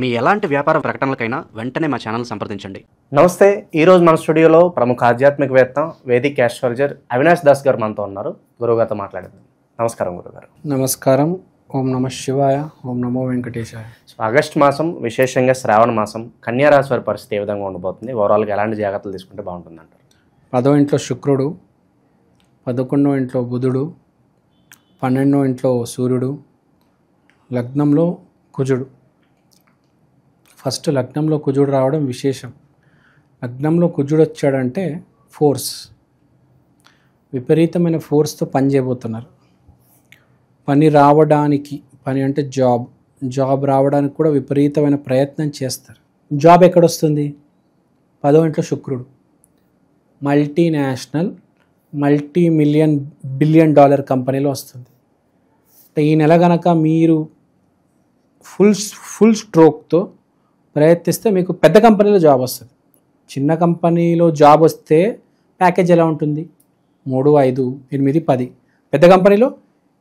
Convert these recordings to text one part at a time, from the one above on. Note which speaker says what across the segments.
Speaker 1: మీ ఎలాంటి వ్యాపార ప్రకటనలకైనా వెంటనే మా ఛానల్ సంప్రదించండి.
Speaker 2: నమస్తే. ఈరోజు మన స్టూడియోలో ప్రముఖ ఆధ్యాత్మికవేత్త వేదిక్ ఆస్ట్రాలజర్ అవినాష్ దాస్ గారు మనతో ఉన్నారు. గురువుగారితో మాట్లాడదాం. నమస్కారం గురుగారు.
Speaker 3: నమస్కారం. ఓం నమ శివాయ, ఓం నమో వెంకటేశాయ.
Speaker 2: ఆగస్టు మాసం, విశేషంగా శ్రావణ మాసం, కన్యా రాశి వారి పరిస్థితి ఏ విధంగా ఉండబోతుంది? ఓవరాల్గా ఎలాంటి జాగ్రత్తలు తీసుకుంటే బాగుంటుంది అంటారు?
Speaker 3: 10వ ఇంట్లో శుక్రుడు, 11వ ఇంట్లో బుధుడు, 12వ ఇంట్లో సూర్యుడు, లగ్నంలో కుజుడు. ఫస్ట్ లగ్నంలో కుజుడు రావడం విశేషం. లగ్నంలో కుజుడు వచ్చాడంటే ఫోర్స్, విపరీతమైన ఫోర్స్తో పని చేయబోతున్నారు. పని రావడానికి, పని అంటే జాబ్ రావడానికి కూడా విపరీతమైన ప్రయత్నం చేస్తారు. జాబ్ ఎక్కడొస్తుంది? 10వ ఇంట్లో శుక్రుడు, మల్టీనేషనల్ బిలియన్ డాలర్ కంపెనీలో వస్తుంది. అంటే ఈ నెల కనుక మీరు ఫుల్ స్ట్రోక్తో ప్రయత్నిస్తే మీకు పెద్ద కంపెనీలో జాబ్ వస్తుంది. చిన్న కంపెనీలో జాబ్ వస్తే ప్యాకేజ్ ఎలా ఉంటుంది? 3, 5, 8, 10. పెద్ద కంపెనీలో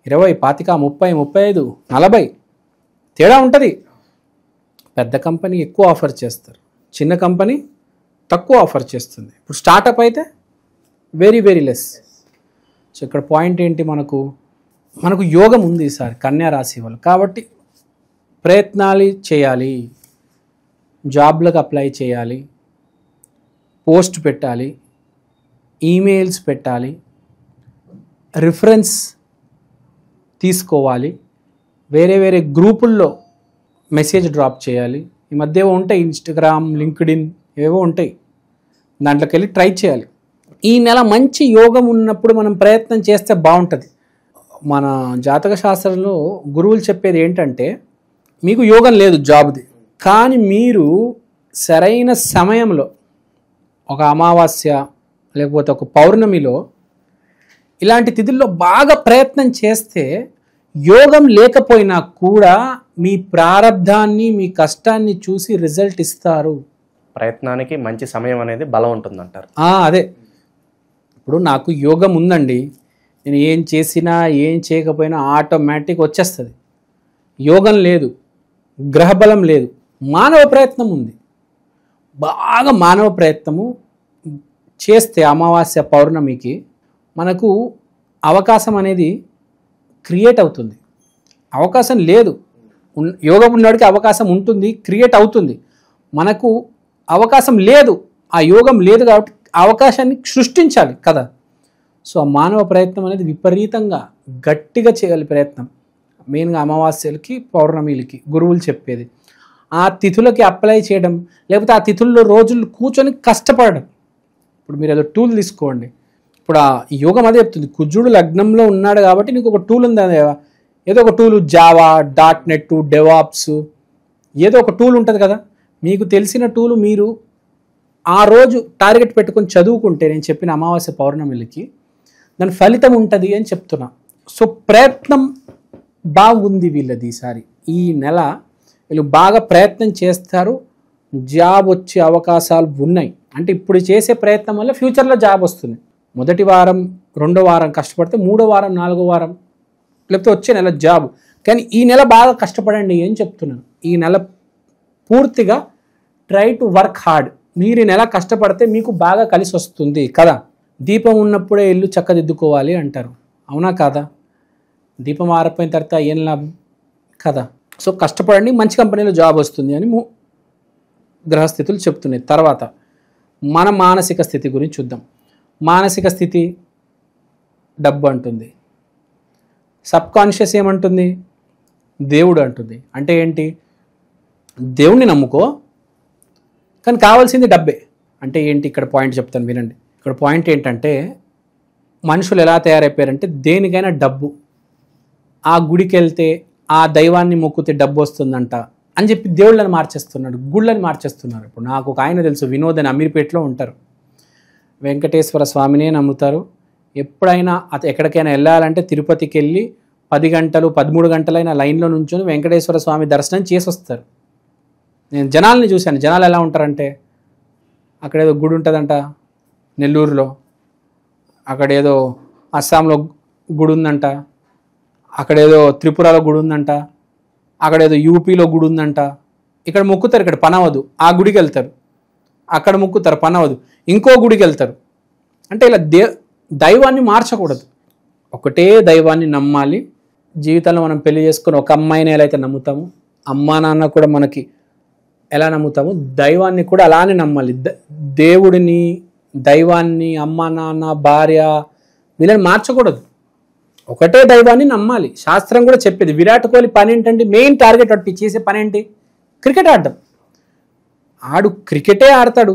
Speaker 3: 20, 25, 30, 35, 40 తేడా ఉంటుంది. పెద్ద కంపెనీ ఎక్కువ ఆఫర్ చేస్తారు, చిన్న కంపెనీ తక్కువ ఆఫర్ చేస్తుంది. ఇప్పుడు స్టార్టప్ అయితే వెరీ లెస్. సో ఇక్కడ పాయింట్ ఏంటి? మనకు యోగం ఉంది ఈసారి కన్యా రాశి వాళ్ళు. కాబట్టి ప్రయత్నాలు చేయాలి, జాబ్లకు అప్లై చేయాలి, పోస్ట్ పెట్టాలి, ఈమెయిల్స్ పెట్టాలి, రిఫరెన్స్ తీసుకోవాలి, వేరే గ్రూపుల్లో మెసేజ్ డ్రాప్ చేయాలి. ఈ మధ్య ఏవో ఉంటాయి, ఇన్స్టాగ్రామ్, లింక్డ్ఇన్ ఏవో ఉంటాయి, దాంట్లోకి వెళ్ళి ట్రై చేయాలి. ఈ నెల మంచి యోగం ఉన్నప్పుడు మనం ప్రయత్నం చేస్తే బాగుంటుంది. మన జాతక శాస్త్రంలో గురువులు చెప్పేది ఏంటంటే, మీకు యోగం లేదు జాబ్ది, కానీ మీరు సరైన సమయంలో ఒక అమావాస్య లేకపోతే ఒక పౌర్ణమిలో ఇలాంటి తిథుల్లో బాగా ప్రయత్నం చేస్తే యోగం లేకపోయినా కూడా మీ ప్రారంధాన్ని, మీ కష్టాన్ని చూసి రిజల్ట్ ఇస్తారు.
Speaker 2: ప్రయత్నానికి మంచి సమయం అనేది బలం ఉంటుందంటారు.
Speaker 3: అదే. ఇప్పుడు నాకు యోగం ఉందండి, నేను ఏం చేసినా ఏం చేయకపోయినా ఆటోమేటిక్ వచ్చేస్తుంది. యోగం లేదు, గ్రహబలం లేదు, మానవ ప్రయత్నం ఉంది. బాగా మానవ ప్రయత్నము చేస్తే అమావాస్య పౌర్ణమికి మనకు అవకాశం అనేది క్రియేట్ అవుతుంది. అవకాశం లేదు, యోగం ఉన్నవాడికి అవకాశం ఉంటుంది, క్రియేట్ అవుతుంది. మనకు అవకాశం లేదు, ఆ యోగం లేదు కాబట్టి అవకాశాన్ని సృష్టించాలి కదా. సో ఆ మానవ ప్రయత్నం అనేది విపరీతంగా గట్టిగా చేయాలి ప్రయత్నం. మెయిన్గా అమావాస్యలకి, పౌర్ణమిలకి గురువులు చెప్పేది. ఆ తిథులకి అప్లై చేయడం, లేకపోతే ఆ తిథుల్లో రోజులు కూర్చొని కష్టపడడం. ఇప్పుడు మీరు ఏదో టూల్ తీసుకోండి. ఇప్పుడు ఆ యోగం అదే చెప్తుంది, కుజుడు లగ్నంలో ఉన్నాడు కాబట్టి నీకు ఒక టూల్ ఉంది. ఏదో ఒక టూల్, జావా, .NET, డెవాప్స్, ఏదో ఒక టూల్ ఉంటుంది కదా. మీకు తెలిసిన టూల్ మీరు ఆ రోజు టార్గెట్ పెట్టుకొని చదువుకుంటే, నేను చెప్పిన అమావాస్య పౌర్ణమిలకి దాని ఫలితం ఉంటుంది అని చెప్తున్నా. సో ప్రయత్నం బాగుంది వీళ్ళది. ఈసారి ఈ నెల వీళ్ళు బాగా ప్రయత్నం చేస్తారు, జాబ్ వచ్చే అవకాశాలు ఉన్నాయి. అంటే ఇప్పుడు చేసే ప్రయత్నం వల్ల ఫ్యూచర్లో జాబ్ వస్తుంది. మొదటి వారం, 2వ వారం కష్టపడితే 3వ వారం, 4వ వారం లేకపోతే వచ్చే నెల జాబ్. కానీ ఈ నెల బాగా కష్టపడండి అని చెప్తున్నాను. ఈ నెల పూర్తిగా ట్రై టు వర్క్ హార్డ్. మీరు ఈ నెల కష్టపడితే మీకు బాగా కలిసి వస్తుంది కదా. దీపం ఉన్నప్పుడే ఇల్లు చక్కదిద్దుకోవాలి అంటారు, అవునా కాదా? దీపం ఆరిపోయిన తర్వాత ఏం లాభం కదా. సో కష్టపడండి, మంచి కంపెనీలో జాబ్ వస్తుంది అని గ్రహస్థితులు చెప్తున్నాయి. తర్వాత మన మానసిక స్థితి గురించి చూద్దాం. మానసిక స్థితి డబ్బు అంటుంది, సబ్కాన్షియస్ ఏమంటుంది? దేవుడు అంటుంది. అంటే ఏంటి? దేవుణ్ణి నమ్ముకో, కానీ కావాల్సింది డబ్బే. అంటే ఏంటి? ఇక్కడ పాయింట్ చెప్తాను వినండి. ఇక్కడ పాయింట్ ఏంటంటే, మనుషులు ఎలా తయారైపోయారంటే దేనికైనా డబ్బు. ఆ గుడికి వెళ్తే, ఆ దైవాన్ని మొక్కితే డబ్బు వస్తుందంట అని చెప్పి దేవుళ్ళని మార్చేస్తున్నాడు, గుళ్ళని మార్చేస్తున్నారు. ఇప్పుడు నాకు ఒక ఆయన తెలుసు, వినోద్ అని, అమీర్పేటలో ఉంటారు. వెంకటేశ్వర స్వామినే నమ్ముతారు. ఎప్పుడైనా ఎక్కడికైనా వెళ్ళాలంటే తిరుపతికి వెళ్ళి 10 గంటలు 13 గంటలైనా లైన్లో నుంచొని వెంకటేశ్వర స్వామి దర్శనం చేసి వస్తారు. నేను జనాల్ని చూశాను. జనాలు ఎలా ఉంటారంటే, అక్కడేదో గుడి ఉంటుందంట నెల్లూరులో, అక్కడేదో అస్సాంలో గుడి ఉందంట, అక్కడేదో త్రిపురలో గుడి ఉందంట, అక్కడేదో యూపీలో గుడి ఉందంట, ఇక్కడ మొక్కుతారు, ఇక్కడ పని అవ్వదు, ఆ గుడికి వెళ్తారు, అక్కడ మొక్కుతారు, పని అవ్వదు, ఇంకో గుడికి వెళ్తారు. అంటే ఇలా దైవాన్ని మార్చకూడదు, ఒకటే దైవాన్ని నమ్మాలి. జీవితంలో మనం పెళ్లి చేసుకుని ఒక అమ్మాయిని ఎలా అయితే నమ్ముతామో, అమ్మా నాన్న కూడా మనకి ఎలా నమ్ముతామో, దైవాన్ని కూడా అలానే నమ్మాలి. దేవుడిని, దైవాన్ని, అమ్మా నాన్న, భార్య వీళ్ళని మార్చకూడదు, ఒకటే దైవాన్ని నమ్మాలి. శాస్త్రం కూడా చెప్పేది. విరాట్ కోహ్లీ పని ఏంటంటే, మెయిన్ టార్గెట్ వాటి చేసే పని ఏంటి? క్రికెట్ ఆడడం. ఆడు క్రికెటే ఆడతాడు,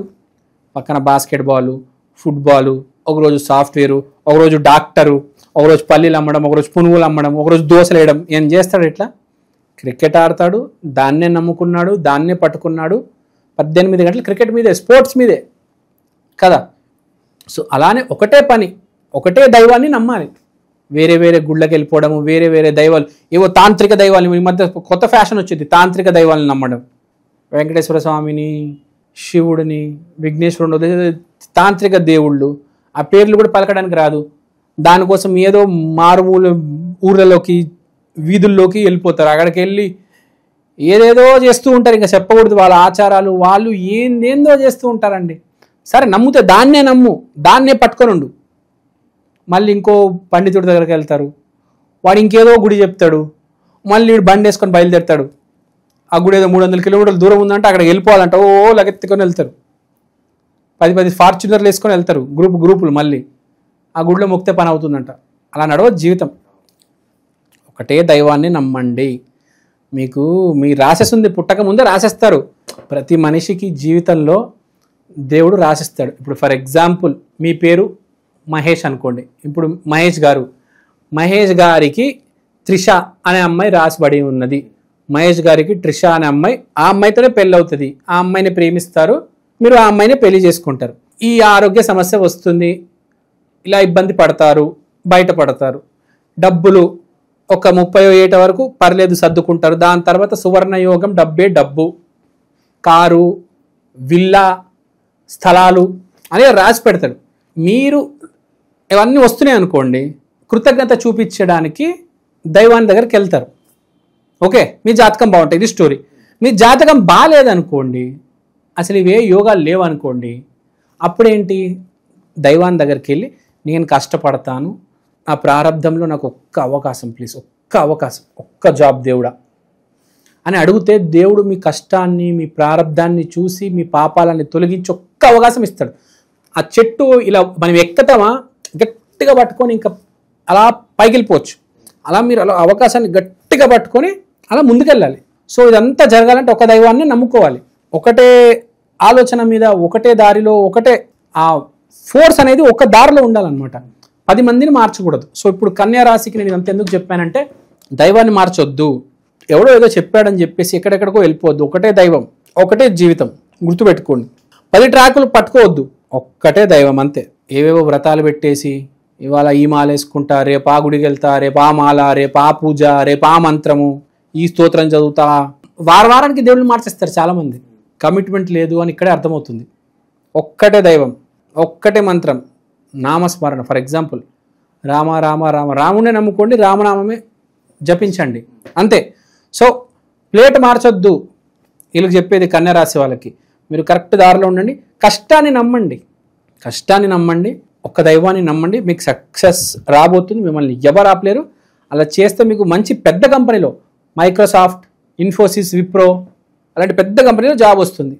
Speaker 3: పక్కన బాస్కెట్బాలు, ఫుట్బాలు, ఒకరోజు సాఫ్ట్వేరు, ఒకరోజు డాక్టరు, ఒకరోజు పల్లీలు అమ్మడం, ఒకరోజు పునుగులు అమ్మడం, ఒకరోజు దోశలు వేయడం. ఏం చేస్తాడు? ఇట్లా క్రికెట్ ఆడతాడు, దాన్నే నమ్ముకున్నాడు, దాన్నే పట్టుకున్నాడు. 18 గంటలు క్రికెట్ మీదే, స్పోర్ట్స్ మీదే కదా. సో అలానే ఒకటే పని, ఒకటే దైవాన్ని నమ్మాలి. వేరే వేరే గుళ్ళకి వెళ్ళిపోవడము, వేరే వేరే దైవాలు, ఏవో తాంత్రిక దైవాలు, ఈ మధ్య కొత్త ఫ్యాషన్ వచ్చింది, తాంత్రిక దైవాలను నమ్మడం. వెంకటేశ్వర స్వామిని, శివుడిని, విఘ్నేశ్వరుడు, తాంత్రిక దేవుళ్ళు, ఆ పేర్లు కూడా పలకడానికి రాదు. దానికోసం ఏదో మారుమూల ఊర్లలోకి, వీధుల్లోకి వెళ్ళిపోతారు. అక్కడికి వెళ్ళి ఏదేదో చేస్తూ ఉంటారు, ఇంకా చెప్పకూడదు వాళ్ళ ఆచారాలు, వాళ్ళు ఏందేందో చేస్తూ ఉంటారండి. సరే నమ్ముతే దాన్నే నమ్ము, దాన్నే పట్టుకొని ఉండు. మళ్ళీ ఇంకో పండితుడి దగ్గరికి వెళ్తారు, వాడు ఇంకేదో గుడి చెప్తాడు, మళ్ళీ వీడు బండి వేసుకొని బయలుదేరుతాడు. ఆ గుడి ఏదో 300 కిలోమీటర్ల దూరం ఉందంటే అక్కడికి వెళ్ళిపోవాలంట, ఓ లగెత్తుకొని వెళ్తారు, 10 ఫార్చునర్లు వేసుకొని వెళ్తారు, గ్రూపులు. మళ్ళీ ఆ గుడిలో మొక్కితే పని అవుతుందంట. అలా నడవదు జీవితం. ఒకటే దైవాన్ని నమ్మండి. మీకు రాసేస్తుంది, పుట్టక ముందే రాసేస్తారు. ప్రతి మనిషికి జీవితంలో దేవుడు రాసిస్తాడు. ఇప్పుడు ఫర్ ఎగ్జాంపుల్ మీ పేరు మహేష్ అనుకోండి. ఇప్పుడు మహేష్ గారికి త్రిష అనే అమ్మాయి రాసిబడి ఉన్నది. మహేష్ గారికి త్రిష అనే అమ్మాయి, ఆ అమ్మాయితోనే పెళ్ళి అవుతుంది, ఆ అమ్మాయిని ప్రేమిస్తారు, మీరు ఆ అమ్మాయిని పెళ్లి చేసుకుంటారు. ఈ ఆరోగ్య సమస్య వస్తుంది, ఇలా ఇబ్బంది పడతారు, బయటపడతారు. డబ్బులు ఒక 30 ఏట వరకు పర్లేదు, సర్దుకుంటారు. దాని తర్వాత సువర్ణ యోగం, డబ్బు, కారు, విల్లా, స్థలాలు అని రాసి పెడతాడు. మీరు ఇవన్నీ వస్తున్నాయి అనుకోండి, కృతజ్ఞత చూపించడానికి దైవాన్ని దగ్గరికి వెళ్తారు. ఓకే, మీ జాతకం బాగుంటుంది, ఇది స్టోరీ. మీ జాతకం బాగాలేదనుకోండి, అసలు ఇవే యోగాలు లేవనుకోండి, అప్పుడేంటి? దైవాన్ని దగ్గరికి వెళ్ళి, నేను కష్టపడతాను, నా ప్రారంధంలో నాకు ఒక్క అవకాశం ప్లీజ్, ఒక్క అవకాశం, ఒక్క జాబ్ దేవుడా అని అడిగితే, దేవుడు మీ కష్టాన్ని, మీ ప్రారంధాన్ని చూసి మీ పాపాలని తొలగించి ఒక్క అవకాశం ఇస్తాడు. ఆ చెట్టు ఇలా మనం ఎక్కతామా, గట్టిగా పట్టుకొని ఇంకా అలా పైకి వెళ్ళిపోవచ్చు. అలా మీరు అలా అవకాశాన్ని గట్టిగా పట్టుకొని అలా ముందుకెళ్ళాలి. సో ఇదంతా జరగాలంటే ఒక దైవాన్ని నమ్ముకోవాలి. ఒకటే ఆలోచన మీద, ఒకటే దారిలో, ఒకటే ఆ ఫోర్స్ అనేది ఒక దారిలో ఉండాలన్నమాట. 10 మందిని మార్చకూడదు. సో ఇప్పుడు కన్యా రాశికి నేను ఇదంతా ఎందుకు చెప్పానంటే, దైవాన్ని మార్చొద్దు, ఎవడో ఏదో చెప్పాడని చెప్పేసి ఎక్కడెక్కడికో వెళ్ళిపోవద్దు. ఒకటే దైవం, ఒకటే జీవితం, గుర్తుపెట్టుకోండి. 10 ట్రాకులు పట్టుకోవద్దు, ఒక్కటే దైవం అంతే. ఏవేవో వ్రతాలు పెట్టేసి ఇవాళ ఈ మాల వేసుకుంటా, రేపు ఆ గుడికి వెళ్తా, రేపు ఆ మాల, రేపు ఆ పూజ, రేపు ఆ మంత్రము, ఈ స్తోత్రం చదువుతా, వారానికి దేవుళ్ళు మార్చేస్తారు చాలామంది. కమిట్మెంట్ లేదు అని ఇక్కడే అర్థమవుతుంది. ఒక్కటే దైవం, ఒక్కటే మంత్రం, నామస్మరణ. ఫర్ ఎగ్జాంపుల్ రామ రామ రామ, రామునే నమ్ముకోండి, రామనామమే జపించండి, అంతే. సో ప్లేట్ మార్చొద్దు. వీళ్ళకి చెప్పేది కన్యా రాశి వాళ్ళకి, మీరు కరెక్ట్ దారిలో ఉండండి, కష్టాన్ని నమ్మండి, ఒక్క దైవాన్ని నమ్మండి, మీకు సక్సెస్ రాబోతుంది. మిమ్మల్ని ఎవరు ఆపలేరు. అలా చేస్తే మీకు మంచి పెద్ద కంపెనీలో, మైక్రోసాఫ్ట్, ఇన్ఫోసిస్, విప్రో అలాంటి పెద్ద కంపెనీలో జాబ్ వస్తుంది.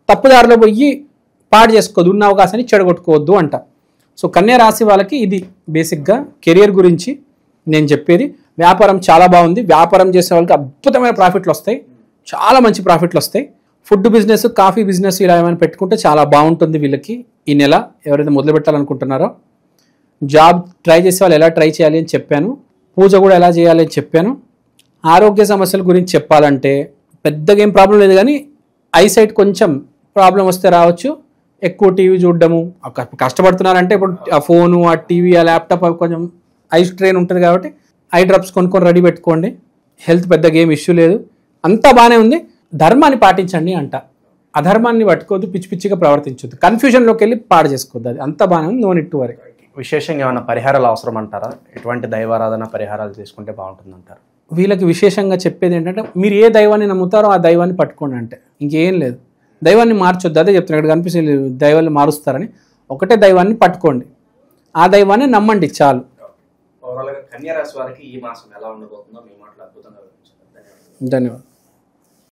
Speaker 3: తప్పుదారిలో పోయి పాడు చేసుకోవద్దు, ఉన్న అవకాశాన్ని చెడగొట్టుకోవద్దు అంట. సో కన్యా రాశి వాళ్ళకి ఇది బేసిక్గా కెరియర్ గురించి నేను చెప్పేది. వ్యాపారం చాలా బాగుంది. వ్యాపారం చేసే వాళ్ళకి అద్భుతమైన ప్రాఫిట్లు వస్తాయి, చాలా మంచి ప్రాఫిట్లు వస్తాయి. ఫుడ్ బిజినెస్, కాఫీ బిజినెస్ ఇలా ఏమైనా పెట్టుకుంటే చాలా బాగుంటుంది వీళ్ళకి. ఈ నెల ఎవరైతే మొదలు పెట్టాలనుకుంటున్నారో, జాబ్ ట్రై చేసే వాళ్ళు ఎలా ట్రై చేయాలి అని చెప్పాను, పూజ కూడా ఎలా చేయాలి అని చెప్పాను. ఆరోగ్య సమస్యల గురించి చెప్పాలంటే పెద్దగా ఏం ప్రాబ్లం లేదు, కానీ ఐసైట్ కొంచెం ప్రాబ్లం వస్తే రావచ్చు. ఎక్కువ టీవీ చూడడము, కష్టపడుతున్నారంటే ఇప్పుడు ఆ ఫోను, ఆ టీవీ, ఆ ల్యాప్టాప్ కొంచెం ఐ స్ట్రెయిన్ ఉంటుంది కాబట్టి ఐ డ్రాప్స్ కొనుక్కొని రెడీ పెట్టుకోండి. హెల్త్ పెద్దగా ఏం ఇష్యూ లేదు, అంతా బాగానే ఉంది. ధర్మాన్ని పాటించండి అంట. అధర్మాన్ని పట్టుకోవద్దు, పిచ్చి పిచ్చిగా ప్రవర్తించొద్దు, కన్ఫ్యూజన్లోకి వెళ్ళి పాడు చేసుకోవద్దు. అది అంతా బాగానే ఉంది, నో నీడ్ టు వరీ.
Speaker 2: విశేషంగా ఏమైనా పరిహారాలు అవసరం అంటారా? ఎటువంటి దైవారాధన పరిహారాలు చేసుకుంటే బాగుంటుంది అంటారు?
Speaker 3: వీళ్ళకి విశేషంగా చెప్పేది ఏంటంటే మీరు ఏ దైవాన్ని నమ్ముతారో ఆ దైవాన్ని పట్టుకోండి అంటే ఇంకేం లేదు. దైవాన్ని మార్చొద్దు, అదే చెప్తున్నాను. ఇక్కడ కనిపిస్తుంది దైవాన్ని మారుస్తారని. ఒకటే దైవాన్ని పట్టుకోండి, ఆ దైవాన్ని నమ్మండి చాలు.
Speaker 2: ఓవరాల్గా కన్యా రాశి వారికి ఈ మాసం ఎలా ఉండబోతుందో మీ మాటలు అద్భుతంగా వివరించారు.
Speaker 3: ధన్యవాదాలు.